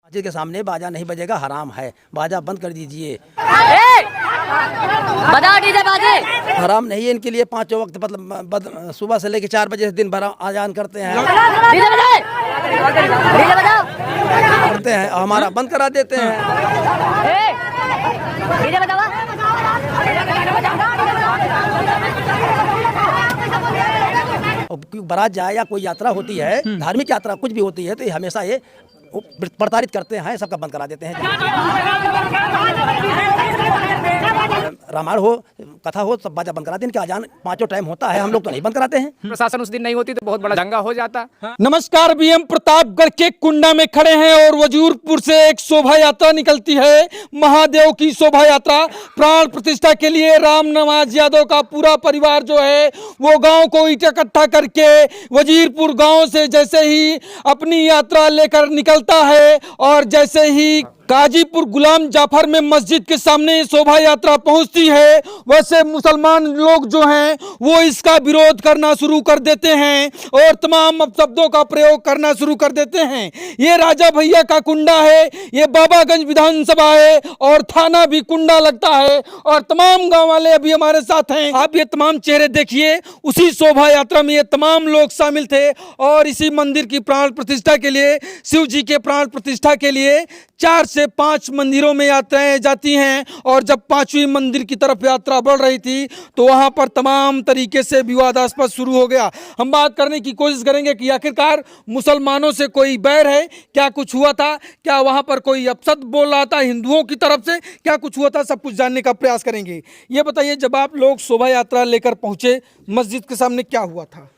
मस्जिद के सामने बाजा नहीं बजेगा, हराम है, बाजा बंद कर दीजिए। बजा डीजे बाजे हराम नहीं है इनके लिए, पांचों वक्त मतलब सुबह से लेकर 4 बजे से दिन भर आजान करते हैं, डीजे बजाओ करते हैं, हमारा बंद करा देते हैं। डीजे बजाओ। बारात जाए या कोई यात्रा होती है, धार्मिक यात्रा कुछ भी होती है, तो ये हमेशा ये प्रताड़ित करते हैं, सबका बंद करा देते हैं। रामायण हो, कथा हो, सब बाजा बंद कराते हैं। इनका अजान 5 टाइम होता है, हम लोग तो नहीं बंद कराते हैं। प्रशासन उस दिन नहीं होती तो बहुत बड़ा दंगा हो जाता। नमस्कार, बीएम प्रतापगढ़ के कुंडा में खड़े हैं और वजूरपुर से एक शोभा यात्रा निकलती है, महादेव की शोभा यात्रा। प्राण प्रतिष्ठा के लिए राम नवाज यादव का पूरा परिवार जो है वो गांव को इकट्ठा करके वजीरपुर गांव से जैसे ही अपनी यात्रा लेकर निकलता है और जैसे ही गाजीपुर गुलाम जाफर में मस्जिद के सामने शोभा यात्रा पहुंचती है, वैसे मुसलमान लोग जो हैं वो इसका विरोध करना शुरू कर देते हैं और तमाम शब्दों का प्रयोग करना शुरू कर देते हैं। ये राजा भैया का कुंडा है, ये बाबागंज विधानसभा है और थाना भी कुंडा लगता है और तमाम गांव वाले अभी हमारे साथ हैं। आप ये तमाम चेहरे देखिए, उसी शोभा यात्रा में ये तमाम लोग शामिल थे और इसी मंदिर की प्राण प्रतिष्ठा के लिए, शिव जी के प्राण प्रतिष्ठा के लिए 4 से 5 मंदिरों में यात्राएं जाती हैं और जब 5वीं मंदिर की तरफ यात्रा बढ़ रही थी तो वहां पर तमाम तरीके से विवादास्पद शुरू हो गया। हम बात करने की कोशिश करेंगे कि आखिरकार मुसलमानों से कोई बैर है, क्या कुछ हुआ था, क्या वहां पर कोई अपशब्द बोल रहा था हिंदुओं की तरफ से, क्या कुछ हुआ था, सब कुछ जानने का प्रयास करेंगे। ये बताइए, जब आप लोग शोभा यात्रा लेकर पहुंचे मस्जिद के सामने, क्या हुआ था?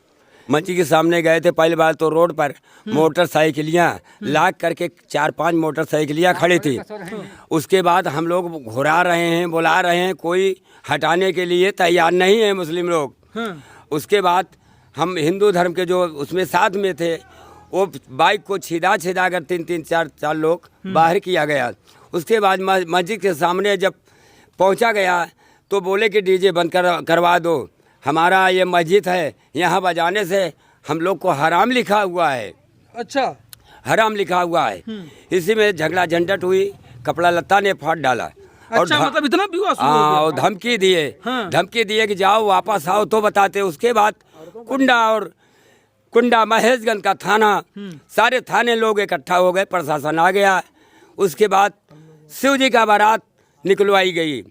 मस्जिद के सामने गए थे, पहली बार तो रोड पर मोटरसाइकिलियाँ लाग करके 4-5 मोटरसाइकिलियाँ खड़ी थी। उसके बाद हम लोग घुरा रहे हैं, बुला रहे हैं, कोई हटाने के लिए तैयार नहीं है मुस्लिम लोग। उसके बाद हम हिंदू धर्म के जो उसमें साथ में थे, वो बाइक को छिदा कर 3-3, 4 लोग बाहर किया गया। उसके बाद मस्जिद के सामने जब पहुँचा गया तो बोले कि डीजे बंद करवा दो, हमारा ये मस्जिद है, यहाँ बजाने से हम लोग को हराम लिखा हुआ है। अच्छा, हराम लिखा हुआ है। इसी में झगड़ा झंझट हुई, कपड़ा लत्ता ने फाड़ डाला। अच्छा, मतलब इतना भी हुआ? हाँ, और धमकी दिए, धमकी दिए कि जाओ वापस आओ तो बताते। उसके बाद कुंडा महेशगंज का थाना, सारे थाने लोग इकट्ठा हो गए, प्रशासन आ गया। उसके बाद शिव जी का बारात निकलवाई गई।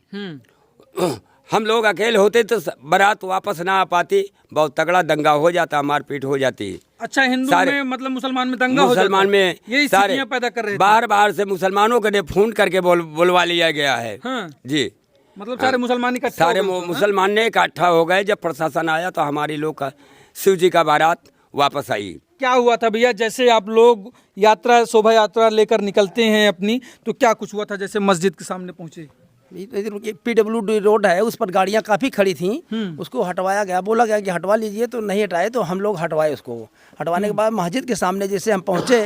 हम लोग अकेले होते तो बारात वापस ना आ पाती, बहुत तगड़ा दंगा हो जाता, मारपीट हो जाती। अच्छा, हिंदू में मतलब मुसलमान में दंगा हो जाता? मुसलमान में यही सारे पैदा कर रहे थे। बाहर से मुसलमानों के फोन करके बुलवा लिया गया है। जी, मतलब सारे मुसलमान इकट्ठा, सारे मुसलमान ने इकट्ठा हो गए। जब प्रशासन आया तो हमारी लोग का शिव जी का बारात वापस आई। क्या हुआ था भैया, जैसे आप लोग यात्रा शोभा यात्रा लेकर निकलते हैं अपनी, तो क्या कुछ हुआ था? जैसे मस्जिद के सामने पहुंचे, PWD रोड है, उस पर गाड़ियां काफ़ी खड़ी थी, उसको हटवाया गया, बोला गया कि हटवा लीजिए, तो नहीं हटाए, तो हम लोग हटवाए उसको। हटवाने के बाद मस्जिद के सामने जैसे हम पहुंचे,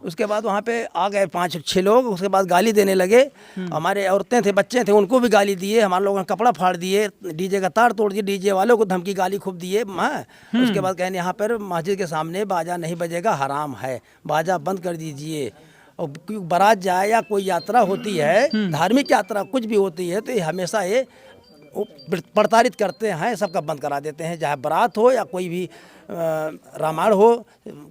उसके बाद वहाँ पे आ गए 5-6 लोग। उसके बाद गाली देने लगे, हमारे औरतें थे, बच्चे थे, उनको भी गाली दिए, हमारे लोगों ने कपड़ा फाड़ दिए, डीजे का तार तोड़ दिए, डीजे वालों को धमकी गाली खूब दिए। उसके बाद कहने यहाँ पर मस्जिद के सामने बाजा नहीं बजेगा, हराम है, बाजा बंद कर दीजिए। और बारात जाए या कोई यात्रा होती है, धार्मिक यात्रा कुछ भी होती है, तो ये हमेशा ये प्रताड़ित करते हैं, सबका बंद करा देते हैं। चाहे बारात हो या कोई भी रामायण हो,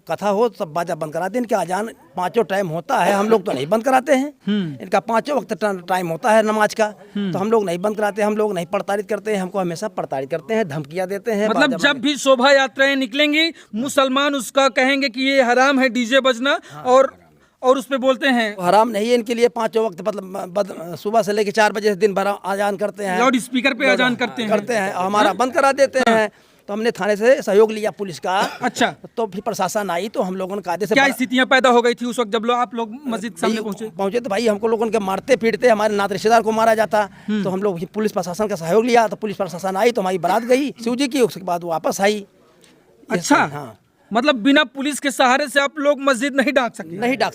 कथा हो, सब बाजा बंद कराते हैं। इनका अजान 5 टाइम होता है, हम लोग तो नहीं बंद कराते हैं। इनका 5 वक्त टाइम होता है नमाज का, तो हम लोग नहीं बंद कराते, हम लोग नहीं प्रताड़ित करते हैं, हमको हमेशा प्रताड़ित करते हैं, धमकियाँ देते हैं। मतलब जब भी शोभा यात्राएं निकलेंगी, मुसलमान उसका कहेंगे कि ये हराम है डीजे बजना, और उस पे बोलते हैं हराम नहीं है इनके लिए, 5 वक्त मतलब सुबह से लेकर 4 बजे से दिन भर आजान करते हैं, लाउड स्पीकर पे आजान करते हैं, हमारा बंद करा देते हैं। तो हमने थाने से सहयोग लिया पुलिस का। अच्छा, तो फिर प्रशासन आई तो हम लोगों ने कायदे से। क्या स्थितियां पैदा हो गई थी उस वक्त जब आप लोग मस्जिद सामने पहुंचे? तो भाई हमको लोगों के मारते पीटते, हमारे नात रिश्तेदार को मारा जाता, तो हम लोग पुलिस प्रशासन का सहयोग लिया। तो पुलिस प्रशासन आई तो हमारी बारात गई शिव जी की, उसके बाद वापस आई। अच्छा, हाँ, मतलब बिना पुलिस के सहारे से आप लोग मस्जिद नहीं डाक सके? नहीं डाक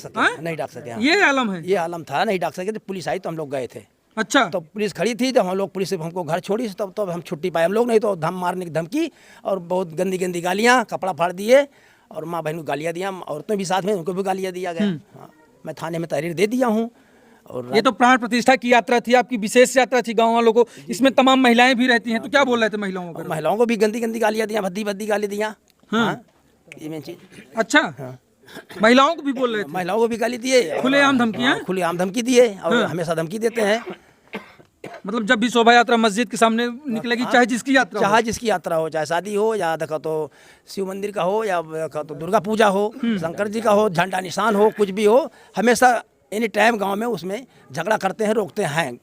सके, ये आलम है, ये आलम था, नहीं डाक सके। जब पुलिस आई तो हम लोग गए थे। अच्छा, तो पुलिस खड़ी थी, जब हम लोग पुलिस से हमको घर छोड़ी तब हम छुट्टी पाए हम लोग, नहीं तो मारने की धमकी और बहुत गंदी गालियाँ, कपड़ा फाड़ दिए और माँ बहन को गालियाँ दिया, औरतें भी साथ में, उनको भी गालियाँ दिया गया। मैं थाने में तहरीर दे दिया हूँ। और ये तो प्राण प्रतिष्ठा की यात्रा थी, आपकी विशेष यात्रा थी गांव वालों को, इसमें तमाम महिलाएं भी रहती हैं, तो क्या बोल रहे थे महिलाओं को? महिलाओं को भी गंदी गंदी गालियाँ दिया, भद्दी भद्दी गाली दिया। हाँ, ये मेन चीज। अच्छा, महिलाओं को भी बोल रहे थे? महिलाओं को भी गाली दिए, खुलेआम धमकियां? खुलेआम धमकी दिए और हमेशा धमकी देते हैं। मतलब जब भी शोभा यात्रा मस्जिद के सामने निकलेगी, चाहे जिसकी यात्रा हो, चाहे जिसकी यात्रा हो, चाहे शादी हो या देखो तो शिव मंदिर का हो या देखो तो दुर्गा पूजा हो, शंकर जी का हो, झंडा निशान हो, कुछ भी हो, हमेशा एनी टाइम गांव में उसमें झगड़ा करते हैं, रोकते हैं।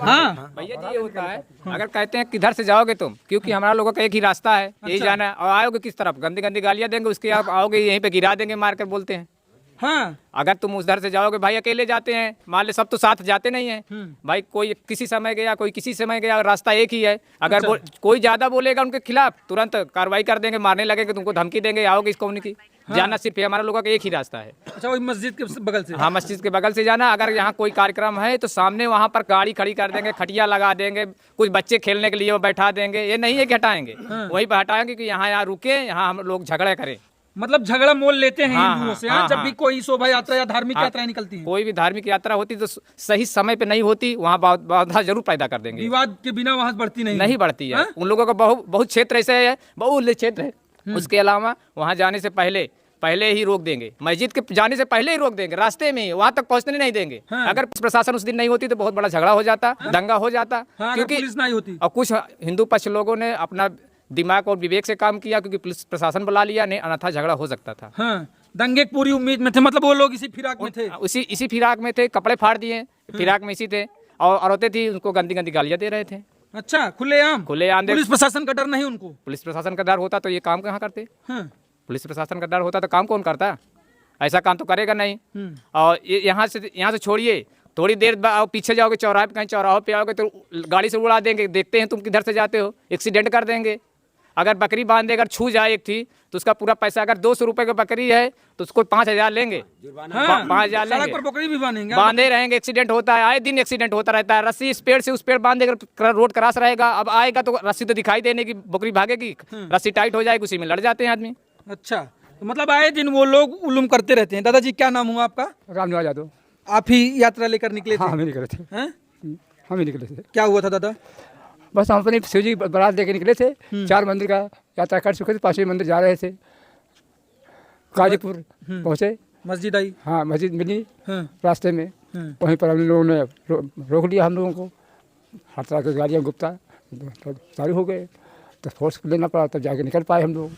हाँ भैया जी ये होता है, अगर कहते हैं किधर से जाओगे तुम, क्योंकि हमारा लोगों का एक ही रास्ता है, यही जाना है, और आओगे किस तरफ, गंदी गंदी गालियां देंगे, उसके आप आओगे यहीं पे गिरा देंगे मार कर, बोलते हैं। हाँ, अगर तुम उधर से जाओगे, भाई अकेले जाते हैं, मान ले सब तो साथ जाते नहीं है भाई, कोई किसी समय गया, कोई किसी समय गया, रास्ता एक ही है। अगर कोई ज्यादा बोलेगा उनके खिलाफ, तुरंत कार्रवाई कर देंगे, मारने लगेंगे, तुमको धमकी देंगे, आओगे इसको उनकी जाना सिर्फ हमारा लोगों का एक ही रास्ता है। अच्छा, वही मस्जिद के बगल से? हाँ, मस्जिद के बगल से जाना। अगर यहाँ कोई कार्यक्रम है तो सामने वहाँ पर गाड़ी खड़ी कर देंगे, खटिया लगा देंगे, कुछ बच्चे खेलने के लिए वो बैठा देंगे, ये नहीं है कि हटाएंगे, वहीं पर हटाएंगे कि यहाँ रुके, यहाँ हम लोग झगड़ा करें। मतलब झगड़ा मोल लेते हैं हाँ, हिंदुओं से? हाँ, जब हाँ, भी कोई शोभा यात्रा या धार्मिक यात्राएं निकलती हैं, कोई भी धार्मिक यात्रा होती तो सही समय पे नहीं होती, वहाँ बाधा जरूर पैदा कर देंगे। विवाद के बिना वहां बढ़ती नहीं बढ़ती है। उन लोगों का बहुत क्षेत्र ऐसे है, बहुत क्षेत्र है। उसके अलावा वहाँ जाने से पहले ही रोक देंगे, मस्जिद के जाने से पहले ही रोक देंगे, रास्ते में ही, वहाँ तक पहुँचने नहीं देंगे। अगर प्रशासन उस दिन नहीं होती तो बहुत बड़ा झगड़ा हो जाता, दंगा हो जाता, क्योंकि पुलिस नहीं होती। और कुछ हिंदू पक्ष लोगों ने अपना दिमाग और विवेक से काम किया, क्योंकि पुलिस प्रशासन बुला लिया, नहीं अन्यथा झगड़ा हो सकता था। हाँ, दंगे की पूरी उम्मीद में थे, मतलब वो लोग इसी फिराक में थे, इसी फिराक में थे, कपड़े फाड़ दिए, फिराक में इसी थे, और औरतें थी उनको गंदी गंदी गालियाँ दे रहे थे। अच्छा, खुलेआम? पुलिस प्रशासन का डर नहीं उनको? पुलिस प्रशासन का डर होता तो ये काम कहाँ करते? हाँ। पुलिस प्रशासन का डर होता तो काम कौन करता? ऐसा काम तो करेगा नहीं। और यहाँ से छोड़िए, थोड़ी देर बाद पीछे जाओगे, चौराहे पे, कहीं चौराहे पे आओगे तो गाड़ी से उड़ा देंगे, देखते हैं तुम किधर से जाते हो, एक्सीडेंट कर देंगे। अगर बकरी बांधे, अगर छू जाए एक थी तो उसका पूरा पैसा, अगर 200 रुपए का बकरी है तो उसको 5,000 लेंगे, 5,000 लेंगे। सड़क पर बकरी भी बांधेंगे? बांधे रहेंगे, एक्सीडेंट होता है, आए दिन एक्सीडेंट होता रहता है। रस्सी इस पेड़ से उस पेड़ बांधे, रोड क्रॉस रहेगा, अब आएगा तो रस्सी तो दिखाई देने की, बकरी भागेगी, रस्सी टाइट हो जाएगी, उसी में लड़ जाते हैं आदमी। अच्छा, तो मतलब आए दिन वो लोग उल्लुम करते रहते हैं। दादाजी क्या नाम हुआ आपका? रामनिवास यादव। आप ही यात्रा लेकर निकले थे? हाँ, हम ही निकले थे। हैं? हम ही निकले थे। क्या हुआ था दादा? बस हम अपनी शिव जी बारात लेके निकले थे, 4 मंदिर का यात्रा कर चुके थे, 5वें मंदिर जा रहे थे, गाजीपुर पहुँचे, मस्जिद आई? हाँ, मस्जिद मिली रास्ते में, वहीं पर हम लोगों ने रोक लिया हम लोगों को, हर तरह की गाड़ियाँ गुप्ता चालू हो गए, तो फोर्स लेना पड़ा, तब जाके निकल पाए हम लोग,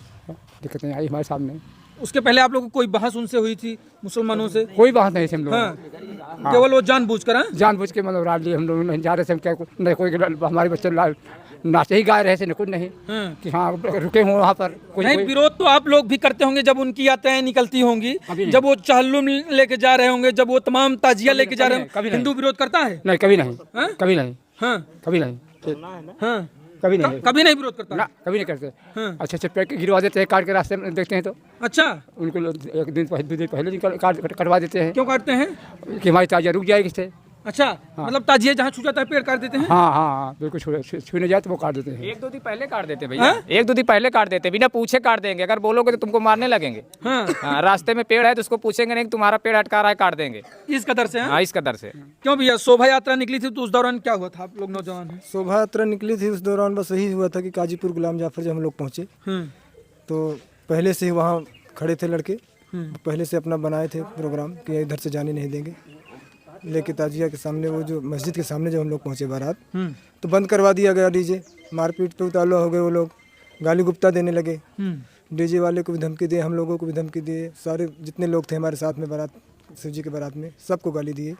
दिक्कतें आई हमारे सामने। उसके पहले आप लोगों को कोई बहस उनसे हुई थी मुसलमानों से? कोई बात नहीं थी हम लोग। हाँ। केवल वो जानबूझ के मतलब रात लिए हम लोग नहीं जा रहे थे, हम क्या नहीं, कोई हमारे बच्चे नाचे ही गा रहे थे, न कुछ नहीं कि हाँ रुके हों वहाँ पर। नहीं, विरोध तो आप लोग भी करते होंगे जब उनकी यात्राएं निकलती होंगी, जब वो चहल्लुम लेके जा रहे होंगे, जब वो तमाम ताजिया लेके जा रहे होंगे, हिंदू विरोध करता है? नहीं, कभी नहीं, कभी नहीं, कभी नहीं, कभी नहीं, कभी नहीं विरोध करता? कभी नहीं करते। अच्छे अच्छे पेड़ गिरवा देते हैं, काट के रास्ते में देखते हैं तो। अच्छा, उनको एक दिन 2 दिन पहले कटवा देते हैं। क्यों काटते हैं? कि हमारी ताजिया रुक जाएगी इससे। अच्छा, मतलब ताजिया जहाँ छू जाता है पेड़ काट देते हैं? हाँ, बिल्कुल छूने जाए तो वो काट देते हैं। 1-2 दिन पहले काट देते भैया, 1-2 दिन पहले काट देते, बिना पूछे काट देंगे। अगर बोलोगे तो तुमको मारने लगेंगे। हाँ, रास्ते में पेड़ है तो उसको पूछेंगे नहीं, तुम्हारा पेड़ अटका रहा है, काट देंगे। इस कदर से? हाँ, इस कदर से। क्यों भैया, शोभा यात्रा निकली थी तो उस दौरान क्या हुआ था? आप लोग नौजवान हैं। शोभा यात्रा निकली थी उस दौरान बस यही हुआ था कि काजीपुर गुलाम जाफर जब हम लोग पहुँचे तो पहले से ही वहाँ खड़े थे लड़के, पहले से अपना बनाए थे प्रोग्राम कि इधर से जाने नहीं देंगे, लेके ताजिया के सामने, वो जो मस्जिद के सामने जब हम लोग पहुँचे बारात, तो बंद करवा दिया गया डीजे, मारपीट पे उतावला हो गए वो लोग, गाली गुप्ता देने लगे, डीजे वाले को भी धमकी दिए, हम लोगों को भी धमकी दिए, सारे जितने लोग थे हमारे साथ में बारात, शिव जी के बारात में, सबको गाली दिए।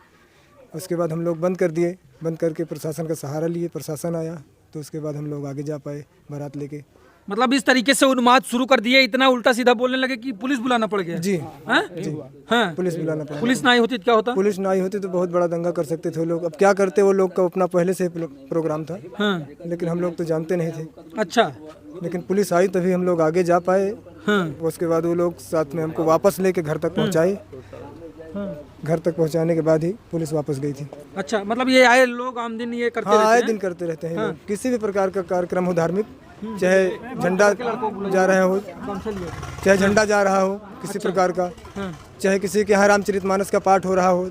उसके बाद हम लोग बंद कर दिए, बंद करके प्रशासन का सहारा लिए, प्रशासन आया तो उसके बाद हम लोग आगे जा पाए बारात लेके। मतलब इस तरीके से उन्माद शुरू कर दिए, इतना उल्टा सीधा बोलने लगे कि पुलिस बुलाना पड़ गया? जी हाँ, पुलिस बुलाना पड़ा। पुलिस ना आई होती तो क्या होता? पुलिस ना आई होती तो बहुत बड़ा दंगा कर सकते थे लोग। अब क्या करते, वो लोग का अपना पहले से प्रोग्राम था, लेकिन हम लोग तो जानते नहीं थे। अच्छा, लेकिन पुलिस आई तभी हम लोग आगे जा पाए। उसके बाद वो लोग साथ में हमको वापस लेके घर तक पहुँचाए। घर तक पहुँचाने के बाद ही पुलिस वापस गई थी। अच्छा, मतलब ये आए लोग आम दिन ये करते हाँ, रहते आए हैं? दिन करते रहते हैं लोग। किसी भी प्रकार का कार्यक्रम हो धार्मिक, चाहे झंडा जा रहा हो, चाहे झंडा जा रहा हो किसी प्रकार का, चाहे किसी के यहाँ रामचरितमानस का पाठ हो रहा हो,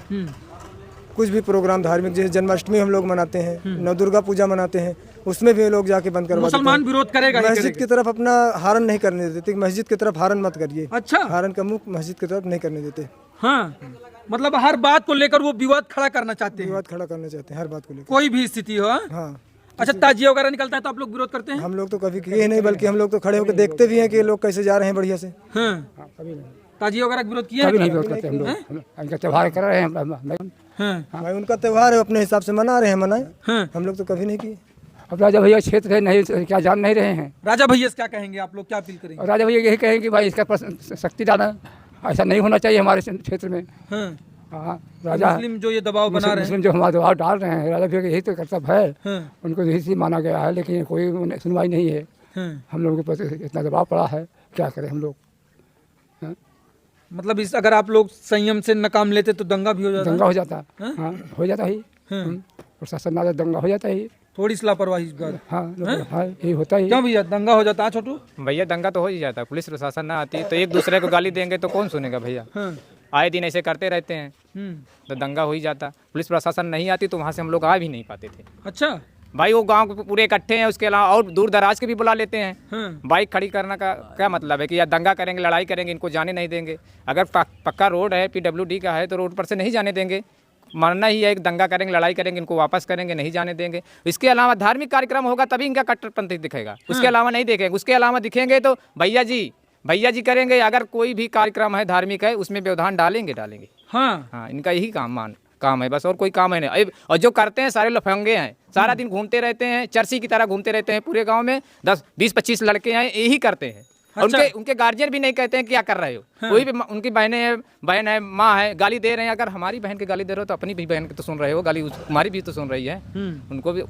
कुछ भी प्रोग्राम धार्मिक, जैसे जन्माष्टमी हम लोग मनाते हैं, नव दुर्गा पूजा मनाते हैं, उसमें भी लोग जाके बंद करवा देते हैं। मुसलमान विरोध करेगा ही मस्जिद की तरफ अपना हारन नहीं करने देते, मस्जिद की तरफ हारन मत करिए। अच्छा। हारन का मुख मस्जिद की तरफ नहीं करने देते, हाँ, मतलब हर बात को लेकर वो विवाद खड़ा करना चाहते हैं, विवाद खड़ा करना चाहते हैं हर बात को लेकर। कोई भी स्थिति हो। हाँ, अच्छा, ताजिया वगैरह निकलता है तो आप लोग विरोध करते हैं? हम लोग तो कभी किए नहीं, बल्कि हम लोग तो खड़े होकर देखते भी हैं कि ये लोग कैसे जा रहे हैं बढ़िया से। हाँ, ताजिया वगैरह का विरोध किया कभी है? नहीं विरोध करते हम लोग, इनका त्योहार कर रहे हैं। हाँ, भाई उनका त्योहार है, अपने हिसाब से मना रहे हैं, मनाए। हाँ। हम लोग तो कभी नहीं किए। अब राजा भैया क्षेत्र है, नहीं क्या जान नहीं रहे हैं। राजा भैया से क्या कहेंगे आप लोग, क्या अपील करेंगे? और राजा भैया यही कहेंगे कि भाई इसका सख्ती डालना, ऐसा नहीं होना चाहिए हमारे क्षेत्र में। हाँ, हाँ, राजा मुस्लिम जो ये दबाव बना रहे हैं। मुस्लिम जो हमारा दबाव डाल रहे हैं, राजा भैया का यही तो कर्तव्य है, हाँ, उनको यही चीज माना गया है, लेकिन कोई सुनवाई नहीं है। हाँ। हम लोगों के प्रति इतना दबाव पड़ा है, क्या करें हम लोग। मतलब इस अगर आप लोग संयम से न काम लेते तो दंगा भी हो जाता। दंगा हो जाता, हाँ हो जाता ही, प्रशासन ना दंगा हो जाता ही। थोड़ी सी लापरवाही इस बार। हाँ हाँ, यही होता ही। क्यों भैया दंगा हो जाता है छोटू? भैया दंगा तो हो ही जाता है, पुलिस प्रशासन ना आती तो एक दूसरे को गाली देंगे तो कौन सुनेगा भैया। हाँ, आए दिन ऐसे करते रहते हैं तो दंगा हो ही जाता। पुलिस प्रशासन नहीं आती तो वहाँ से हम लोग आ भी नहीं पाते थे। अच्छा। भाई वो गांव के पूरे इकट्ठे हैं, उसके अलावा और दूर दराज के भी बुला लेते हैं। हाँ, बाइक खड़ी करने का क्या मतलब है कि या दंगा करेंगे, लड़ाई करेंगे, इनको जाने नहीं देंगे। अगर पक्का रोड है, PWD का है, तो रोड पर से नहीं जाने देंगे। मानना ही है कि दंगा करेंगे, लड़ाई करेंगे, इनको वापस करेंगे, नहीं जाने देंगे। इसके अलावा धार्मिक कार्यक्रम होगा तभी इनका कट्टरपंथी दिखेगा, उसके अलावा नहीं देखेंगे। उसके अलावा दिखेंगे तो भैया जी करेंगे। अगर कोई भी कार्यक्रम है धार्मिक है उसमें व्यवधान डालेंगे। हाँ, हाँ, इनका यही काम है बस, और कोई काम है नहीं। और जो करते हैं सारे लफंगे हैं, सारा दिन घूमते रहते हैं, चर्सी की तरह घूमते रहते हैं पूरे गांव में। 10-20-25 लड़के हैं, यही करते हैं। अच्छा। उनके गार्जियन भी नहीं कहते हैं क्या कर रहे हो। हाँ। कोई भी उनकी बहन है, माँ है, गाली दे रहे हैं। अगर हमारी बहन की गाली दे रहे हो तो अपनी भी बहन की तो सुन रहे हो गाली, हमारी भी तो सुन रही है। उनको भी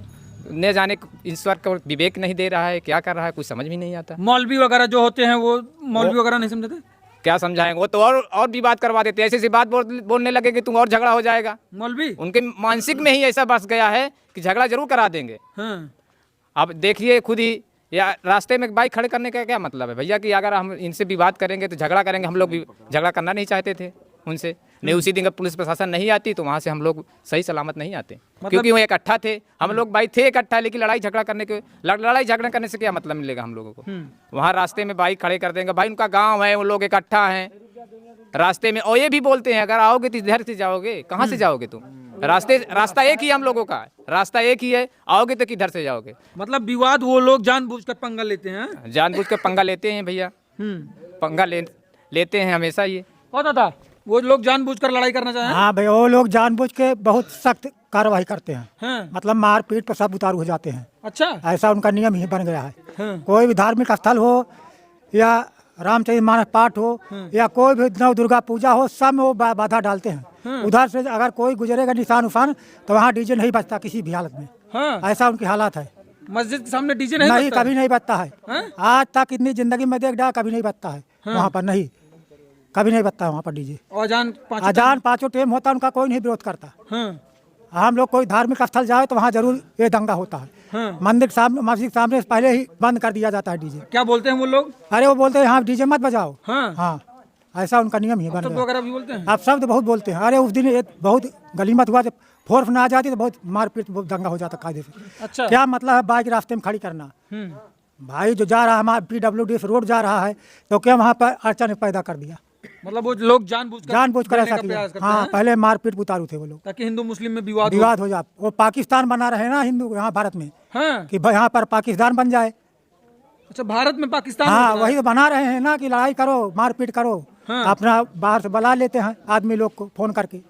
न जाने ईश्वर का विवेक नहीं दे रहा है, क्या कर रहा है कुछ समझ भी नहीं आता। मौलवी वगैरह जो होते हैं वो मौलवी वगैरह नहीं समझते, क्या समझाएंगे वो तो और भी बात करवा देते हैं। ऐसी बात बोलने लगे कि तुम और झगड़ा हो जाएगा। मौलवी उनके मानसिक में ही ऐसा बस गया है कि झगड़ा जरूर करा देंगे। हाँ, अब देखिए खुद ही, या रास्ते में बाइक खड़े करने का क्या मतलब है भैया कि अगर हम इनसे विवाद करेंगे तो झगड़ा करेंगे। हम लोग भी झगड़ा करना नहीं चाहते थे उनसे, नहीं उसी दिन पुलिस प्रशासन नहीं आती तो वहाँ से हम लोग सही सलामत नहीं आते। क्योंकि वो इकट्ठा थे, हम लोग भाई थे इकट्ठा, लेकिन लड़ाई झगड़ा करने से क्या मतलब मिलेगा हम लोगों को। वहाँ रास्ते में बाइक खड़े कर देंगे, भाई उनका गाँव है, वो लोग इकट्ठा हैं रास्ते में। और ये भी बोलते हैं अगर आओगे तो इधर से जाओगे, कहाँ से जाओगे तुम, रास्ता एक ही है हम लोगों का, रास्ता एक ही है, आओगे तो किधर से जाओगे। मतलब विवाद वो लोग जानबूझकर पंगा लेते हैं। जानबूझकर पंगा लेते हैं भैया, पंगा लेते हैं हमेशा। ये कौन था वो लोग जानबूझकर लड़ाई करना चाहें? हाँ भाई, वो लोग जानबूझ के बहुत सख्त कार्रवाई करते हैं। हाँ। मतलब मारपीट पर सब उतारू हो जाते हैं। अच्छा। ऐसा उनका नियम ही बन गया है। हाँ। कोई भी धार्मिक स्थल हो या रामचरितमानस पाठ हो या कोई भी नव दुर्गा पूजा हो, सब में वो बाधा डालते हैं। उधर से अगर कोई गुजरेगा निशान उशान तो वहाँ डीजे नहीं बजता किसी भी हालत में। हाँ। ऐसा उनकी हालत है। मस्जिद के सामने डीजे नहीं नहीं, बजता कभी नहीं बजता है। हाँ? आज तक इतनी जिंदगी में देख डाला, कभी नहीं बजता है वहाँ पर, नहीं कभी नहीं बजता है वहाँ पर डीजे। अजान पाँचों टाइम होता है, उनका कोई नहीं विरोध करता। हाँ। हम लोग कोई धार्मिक स्थल जाए तो वहाँ जरूर ये दंगा होता है। हाँ। मंदिर सामने, मस्जिद सामने से पहले ही बंद कर दिया जाता है डीजे। क्या बोलते हैं वो लोग? अरे वो बोलते हैं यहाँ डीजे मत बजाओ। हाँ। हाँ, ऐसा उनका नियम ही बन शब्द गया। वगैरह भी बोलते हैं? आप शब्द बहुत बोलते हैं। अरे उस दिन एक बहुत गलीमत हुआ, जब फोर्स ना आ जाती तो बहुत मारपीट, बहुत दंगा हो जाता कायदे से। अच्छा। क्या मतलब है बाइक रास्ते में खड़ी करना? भाई जो जा रहा है, हमारा PWD रोड जा रहा है, तो क्या वहाँ पर अड़चन पैदा कर दिया? मतलब वो लोग जानबूझकर ऐसा किया। हाँ, पहले मारपीट उतारू थे वो लोग, ताकि हिंदू मुस्लिम में विवाद हो जाए। वो पाकिस्तान बना रहे ना हिंदू यहाँ भारत में, हाँ। कि यहाँ पर पाकिस्तान बन जाए। अच्छा, भारत में पाकिस्तान? हाँ, वही तो बना रहे हैं ना कि लड़ाई करो, मारपीट करो। हाँ। अपना बाहर से बुला लेते हैं आदमी लोग को फोन करके।